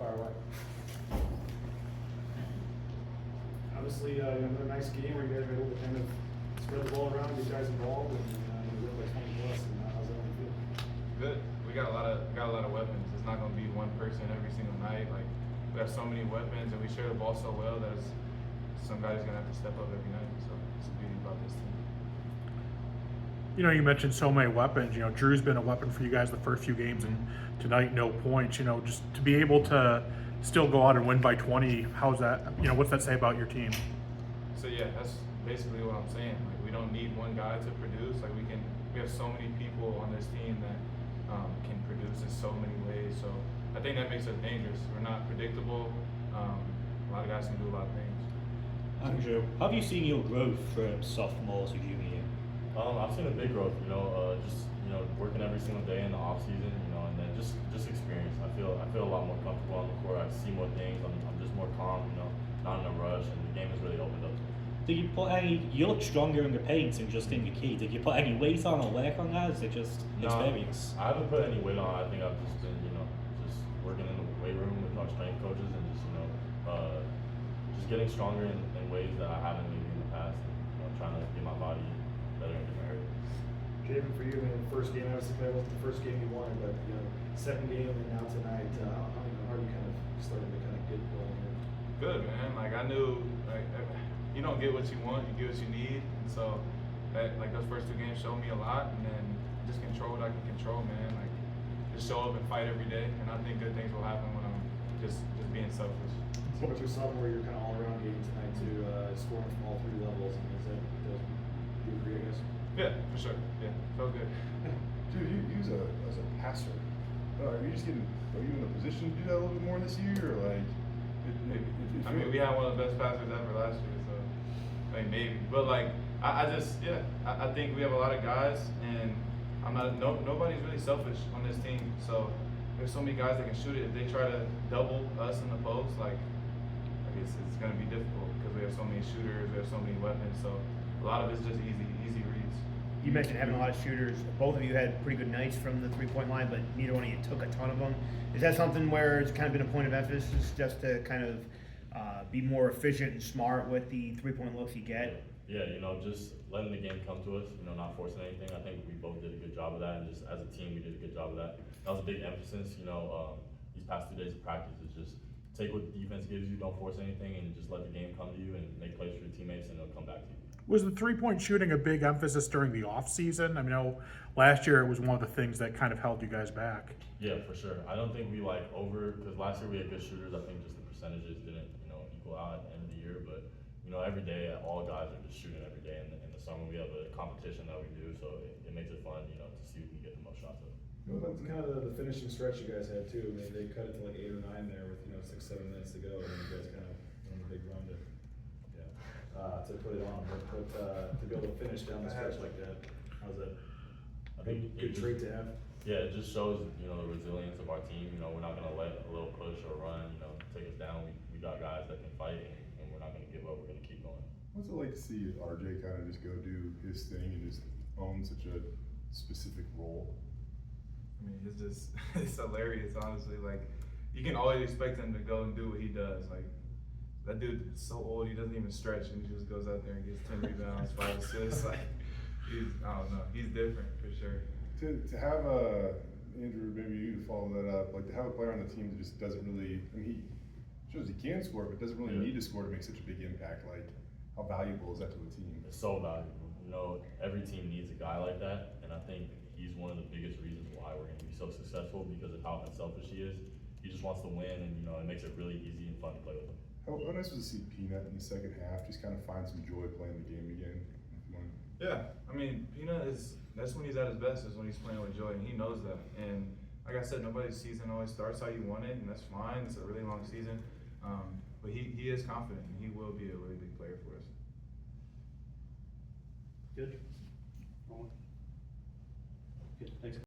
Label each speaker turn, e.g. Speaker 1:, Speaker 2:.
Speaker 1: far away. Obviously, another nice game where you guys were able to kind of spread the ball around, get guys involved, and you win by 20 plus. And how's that one feel?
Speaker 2: Good. We got a lot of weapons. It's not going to be one person every single night. Like, we have so many weapons, and we share the ball so well that some guys going to have to step up every night. So it's the beauty about this team.
Speaker 3: You know, you mentioned so many weapons. You know, Drew's been a weapon for you guys the first few games, and tonight no points. You know, just to be able to still go out and win by 20. How's that? You know, what's that say about your team?
Speaker 2: So yeah, that's basically what I'm saying. Like, we don't need one guy to produce. Like, we have so many people on this team that can produce in so many ways. So I think that makes us dangerous. We're not predictable. A lot of guys can do a lot of things.
Speaker 4: Andrew, have you seen your growth from sophomore to junior year?
Speaker 5: I've seen a big growth, just working every single day in the off season, and then just experience. I feel a lot more comfortable on the court. I see more things. I'm just more calm, not in a rush, and the game has really opened up.
Speaker 4: Did you put any? You look stronger in the paint and just in the key. Did you put any weight on or work on that? Is it just experience?
Speaker 5: I haven't put any weight on. I think I've just been, just working in the weight room with our strength coaches and just getting stronger in ways that I haven't maybe in the past. And, trying to get my body better in different areas.
Speaker 1: Javan, for you, the first game, obviously that wasn't the first game you wanted, but second game and now tonight, how are you kind of starting to kind of get going here?
Speaker 2: Good, man. Like, I knew, like, you don't get what you want, you get what you need. And so, those first two games showed me a lot, and then just control what I can control, man. Like, just show up and fight every day, and I think good things will happen when I'm just being selfish.
Speaker 1: So what you saw where you're kind of all around game tonight too, scoring from all three levels, and do you agree, I guess?
Speaker 2: Yeah, for sure. Yeah, felt good.
Speaker 6: Dude, you as a passer, are you in a position to do that a little bit more this year, or like?
Speaker 2: I mean, we had one of the best passers ever last year, so I mean, maybe. But like, I think we have a lot of guys, and nobody's really selfish on this team. So there's so many guys that can shoot it. If they try to double us in the post, like, I guess it's gonna be difficult because we have so many shooters, we have so many weapons. So a lot of it's just easy reads.
Speaker 7: You mentioned having a lot of shooters. Both of you had pretty good nights from the three-point line, but neither one of you took a ton of them. Is that something where it's kind of been a point of emphasis just to kind of be more efficient and smart with the three-point looks you get?
Speaker 5: Yeah, just letting the game come to us, not forcing anything. I think we both did a good job of that, and just as a team, we did a good job of that. That was a big emphasis, these past 2 days of practice is just take what the defense gives you, don't force anything, and just let the game come to you and make plays for your teammates, and it'll come back to you.
Speaker 3: Was the three-point shooting a big emphasis during the off-season? I mean, I know last year it was one of the things that kind of held you guys back.
Speaker 5: Yeah, for sure. I don't think we because last year we had good shooters. I think just the percentages didn't, equal out at the end of the year. But, every day, all guys are just shooting every day. And in the summer, we have a competition that we do, so it makes it fun, to see who can get the most shots of.
Speaker 1: That's kind of the finishing stretch you guys had too. I mean, they cut it to like 8 or 9 there with 6-7 minutes to go, and you guys kind of on a big run to put it on. But to be able to finish down the stretch like that, how's that?
Speaker 5: I think
Speaker 1: good trait to have.
Speaker 5: Yeah, it just shows the resilience of our team. We're not going to let a little push or run take us down. We got guys that can fight, and we're not going to give up. We're going to keep going.
Speaker 6: What's it like to see RJ kind of just go do his thing and just own such a specific role?
Speaker 2: I mean, it's hilarious, honestly. Like, you can always expect him to go and do what he does. Like, that dude is so old, he doesn't even stretch, and he just goes out there and gets 10 rebounds, 5 assists. Like, I don't know, he's different for sure.
Speaker 6: To have Andrew, maybe you to follow that up, like to have a player on the team that just doesn't really, I mean, he shows he can score, but doesn't really need to score to make such a big impact. Like, how valuable is that to a team?
Speaker 5: It's so valuable. Every team needs a guy like that, and I think he's one of the biggest reasons why we're going to be so successful because of how unselfish he is. He just wants to win, and it makes it really easy and fun to play with him.
Speaker 6: How nice was to see Peanut in the second half just kind of find some joy playing the game again?
Speaker 2: Yeah, I mean, Peanut that's when he's at his best, is when he's playing with joy, and he knows that. And like I said, nobody's season always starts how you want it, and that's fine. It's a really long season. But he is confident, and he will be a really big player for us.
Speaker 7: Good. Good. Thanks.